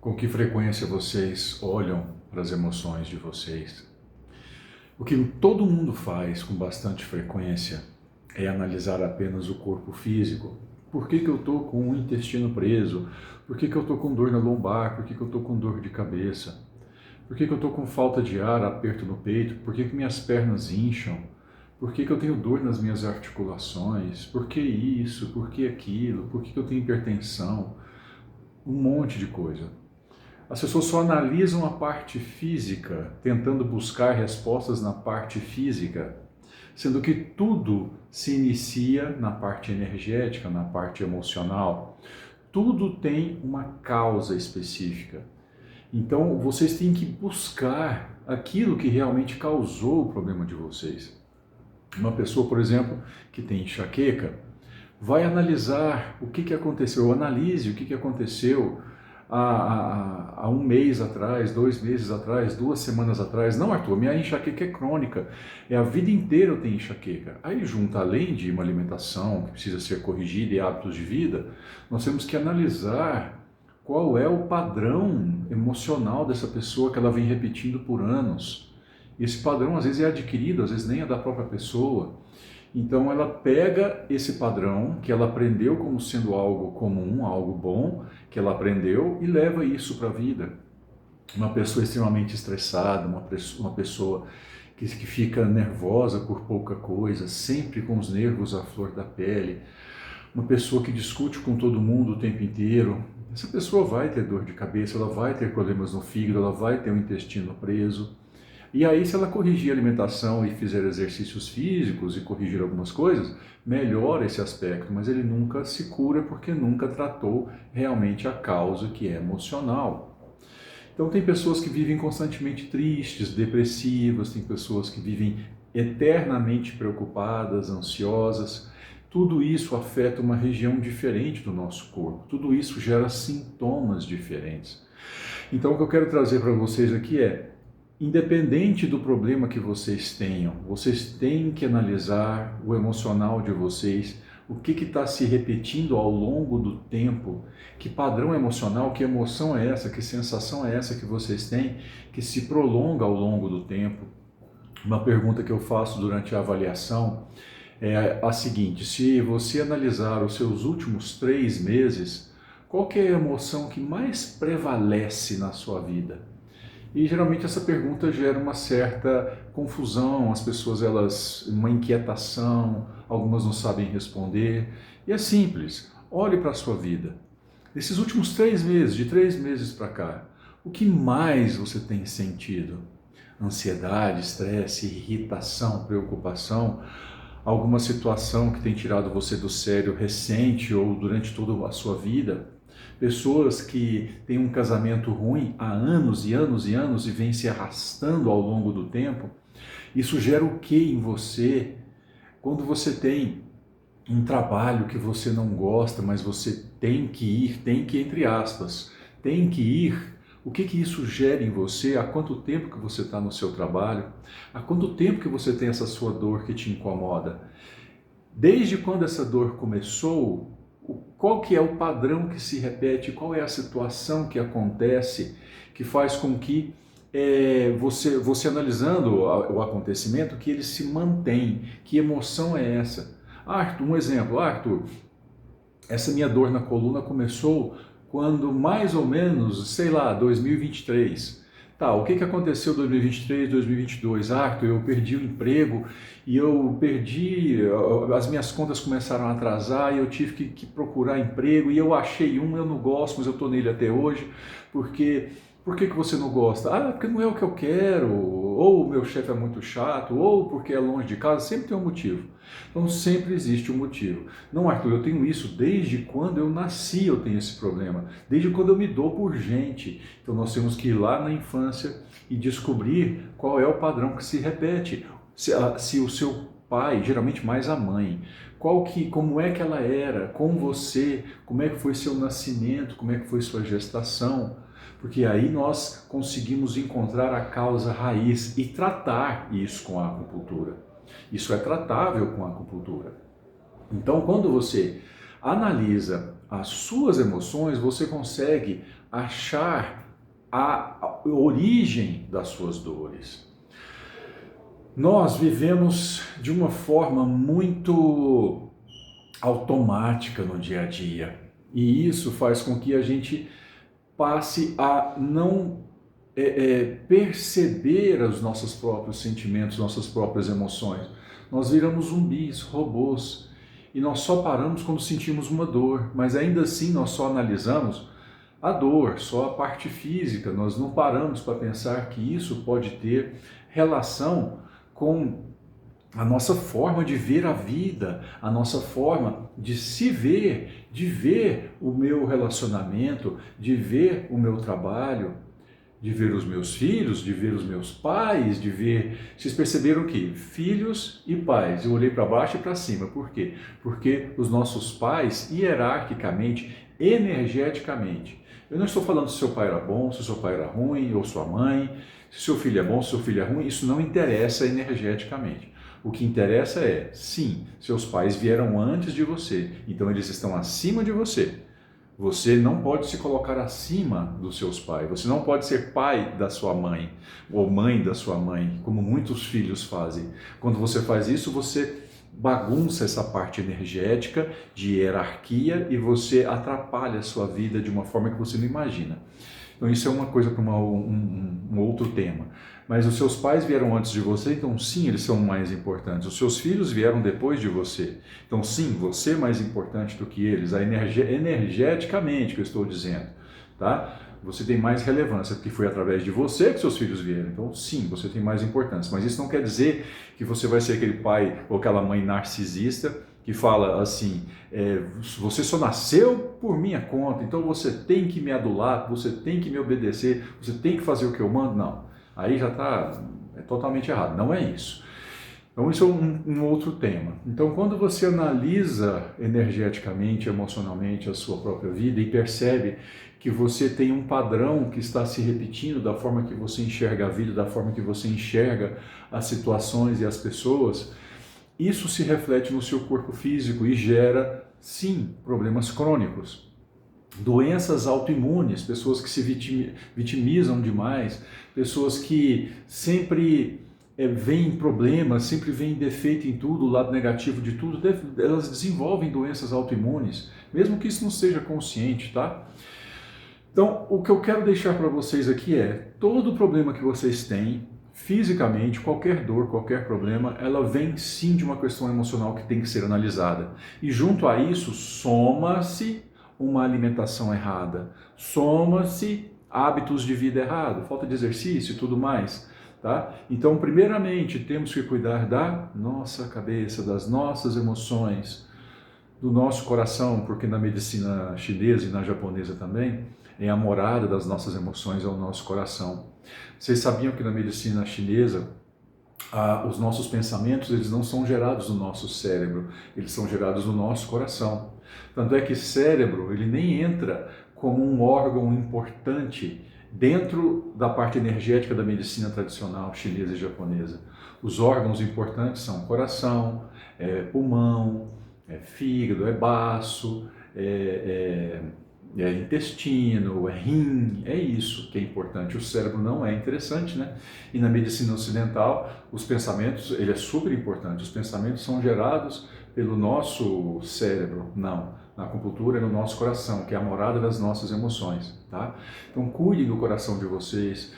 Com que frequência vocês olham para as emoções de vocês? O que todo mundo faz com bastante frequência é analisar apenas o corpo físico. Por que eu estou com o intestino preso? Por que eu estou com dor na lombar? Por que eu estou com dor de cabeça? Por que eu estou com falta de ar, aperto no peito? Por que minhas pernas incham? Por que eu tenho dor nas minhas articulações? Por que isso? Por que aquilo? Por que eu tenho hipertensão? Um monte de coisa. As pessoas só analisam a parte física, tentando buscar respostas na parte física, sendo que tudo se inicia na parte energética, na parte emocional. Tudo tem uma causa específica. Então, vocês têm que buscar aquilo que realmente causou o problema de vocês. Uma pessoa, por exemplo, que tem enxaqueca, vai analisar o que aconteceu, analise o que aconteceu há um mês atrás, 2 meses atrás, 2 semanas atrás. Não, Arthur, minha enxaqueca é crônica, é a vida inteira eu tenho enxaqueca. Aí junta, além de uma alimentação que precisa ser corrigida e hábitos de vida, nós temos que analisar qual é o padrão emocional dessa pessoa que ela vem repetindo por anos. Esse padrão às vezes é adquirido, às vezes nem é da própria pessoa. Então ela pega esse padrão que ela aprendeu como sendo algo comum, algo bom, que ela aprendeu e leva isso para a vida. Uma pessoa extremamente estressada, uma pessoa que fica nervosa por pouca coisa, sempre com os nervos à flor da pele, uma pessoa que discute com todo mundo o tempo inteiro, essa pessoa vai ter dor de cabeça, ela vai ter problemas no fígado, ela vai ter o intestino preso. E aí, se ela corrigir a alimentação e fizer exercícios físicos e corrigir algumas coisas, melhora esse aspecto, mas ele nunca se cura porque nunca tratou realmente a causa, que é emocional. Então tem pessoas que vivem constantemente tristes, depressivas, tem pessoas que vivem eternamente preocupadas, ansiosas. Tudo isso afeta uma região diferente do nosso corpo, tudo isso gera sintomas diferentes. Então o que eu quero trazer para vocês aqui é, independente do problema que vocês tenham, vocês têm que analisar o emocional de vocês, o que está se repetindo ao longo do tempo, que padrão emocional, que emoção é essa, que sensação é essa que vocês têm, que se prolonga ao longo do tempo. Uma pergunta que eu faço durante a avaliação é a seguinte: se você analisar os seus últimos 3 meses, qual que é a emoção que mais prevalece na sua vida? E geralmente essa pergunta gera uma certa confusão, as pessoas, uma inquietação, algumas não sabem responder. E é simples, olhe para a sua vida. Nesses últimos 3 meses, de 3 meses para cá, o que mais você tem sentido? Ansiedade, estresse, irritação, preocupação? Alguma situação que tem tirado você do sério recente ou durante toda a sua vida? Pessoas que têm um casamento ruim há anos e anos e anos e vem se arrastando ao longo do tempo, isso gera o que em você? Quando você tem um trabalho que você não gosta, mas você tem que ir, tem que, entre aspas, tem que ir, o que isso gera em você? Há quanto tempo que você está no seu trabalho? Há quanto tempo que você tem essa sua dor que te incomoda? Desde quando essa dor começou? Qual que é o padrão que se repete? Qual é a situação que acontece que faz com que você analisando o acontecimento, que ele se mantém? Que emoção é essa? Arthur, um exemplo. Arthur, essa minha dor na coluna começou quando mais ou menos, sei lá, 2023. Tá, o que aconteceu em 2023, 2022? Arthur, eu perdi o emprego e as minhas contas começaram a atrasar e eu tive que procurar emprego e eu achei eu não gosto, mas eu estou nele até hoje, porque... Por que você não gosta? Ah, porque não é o que eu quero, ou o meu chefe é muito chato, ou porque é longe de casa, sempre tem um motivo. Então sempre existe um motivo. Não, Arthur, eu tenho isso desde quando eu nasci, eu tenho esse problema, desde quando eu me dou por gente. Então nós temos que ir lá na infância e descobrir qual é o padrão que se repete. Se o seu pai, geralmente mais a mãe, como é que ela era com você, como é que foi seu nascimento, como é que foi sua gestação, porque aí nós conseguimos encontrar a causa raiz e tratar isso com a acupuntura. Isso é tratável com a acupuntura. Então, quando você analisa as suas emoções, você consegue achar a origem das suas dores. Nós vivemos de uma forma muito automática no dia a dia, e isso faz com que a gente passe a não perceber os nossos próprios sentimentos, nossas próprias emoções. Nós viramos zumbis, robôs, e nós só paramos quando sentimos uma dor, mas ainda assim nós só analisamos a dor, só a parte física. Nós não paramos para pensar que isso pode ter relação com a nossa forma de ver a vida, a nossa forma de se ver, de ver o meu relacionamento, de ver o meu trabalho, de ver os meus filhos, de ver os meus pais, de ver... Vocês perceberam que filhos e pais, eu olhei para baixo e para cima, por quê? Porque os nossos pais, hierarquicamente, energeticamente, eu não estou falando se seu pai era bom, se seu pai era ruim, ou sua mãe, se seu filho é bom, se seu filho é ruim, isso não interessa energeticamente. O que interessa é, sim, seus pais vieram antes de você, então eles estão acima de você. Você não pode se colocar acima dos seus pais, você não pode ser pai da sua mãe, ou mãe da sua mãe, como muitos filhos fazem. Quando você faz isso, você bagunça essa parte energética de hierarquia e você atrapalha a sua vida de uma forma que você não imagina. Então isso é uma coisa para um outro tema. Mas os seus pais vieram antes de você, então sim, eles são mais importantes. Os seus filhos vieram depois de você. Então sim, você é mais importante do que eles, energeticamente que eu estou dizendo, tá? Você tem mais relevância, porque foi através de você que seus filhos vieram. Então sim, você tem mais importância. Mas isso não quer dizer que você vai ser aquele pai ou aquela mãe narcisista que fala assim, você só nasceu por minha conta, então você tem que me adular, você tem que me obedecer, você tem que fazer o que eu mando. Não. Aí já está totalmente errado, não é isso. Então isso é um outro tema. Então quando você analisa energeticamente, emocionalmente a sua própria vida e percebe que você tem um padrão que está se repetindo da forma que você enxerga a vida, da forma que você enxerga as situações e as pessoas, isso se reflete no seu corpo físico e gera, sim, problemas crônicos. Doenças autoimunes, pessoas que se vitimizam demais, pessoas que sempre veem problemas, sempre veem defeito em tudo, o lado negativo de tudo, elas desenvolvem doenças autoimunes, mesmo que isso não seja consciente, tá? Então, o que eu quero deixar para vocês aqui é, todo problema que vocês têm, fisicamente, qualquer dor, qualquer problema, ela vem sim de uma questão emocional que tem que ser analisada. E junto a isso, soma-se uma alimentação errada, soma-se hábitos de vida errado, falta de exercício e tudo mais, tá? Então, primeiramente, temos que cuidar da nossa cabeça, das nossas emoções, do nosso coração, porque na medicina chinesa e na japonesa também, a morada das nossas emoções é o nosso coração. Vocês sabiam que na medicina chinesa, os nossos pensamentos eles não são gerados no nosso cérebro, eles são gerados no nosso coração. Tanto é que cérebro ele nem entra como um órgão importante dentro da parte energética da medicina tradicional chinesa e japonesa. Os órgãos importantes são coração, pulmão, fígado, baço, intestino, rim, é isso que é importante. O cérebro não é interessante, né? E na medicina ocidental, os pensamentos, ele é super importante. Os pensamentos são gerados pelo nosso cérebro, não. Na acupuntura é no nosso coração, que é a morada das nossas emoções, tá? Então cuidem do coração de vocês,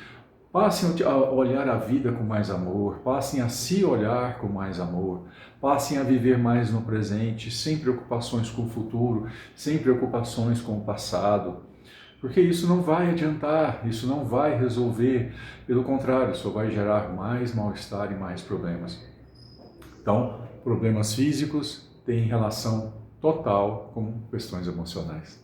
passem a olhar a vida com mais amor, passem a se olhar com mais amor, passem a viver mais no presente, sem preocupações com o futuro, sem preocupações com o passado, porque isso não vai adiantar, isso não vai resolver, pelo contrário, só vai gerar mais mal-estar e mais problemas. Então, problemas físicos têm relação total com questões emocionais.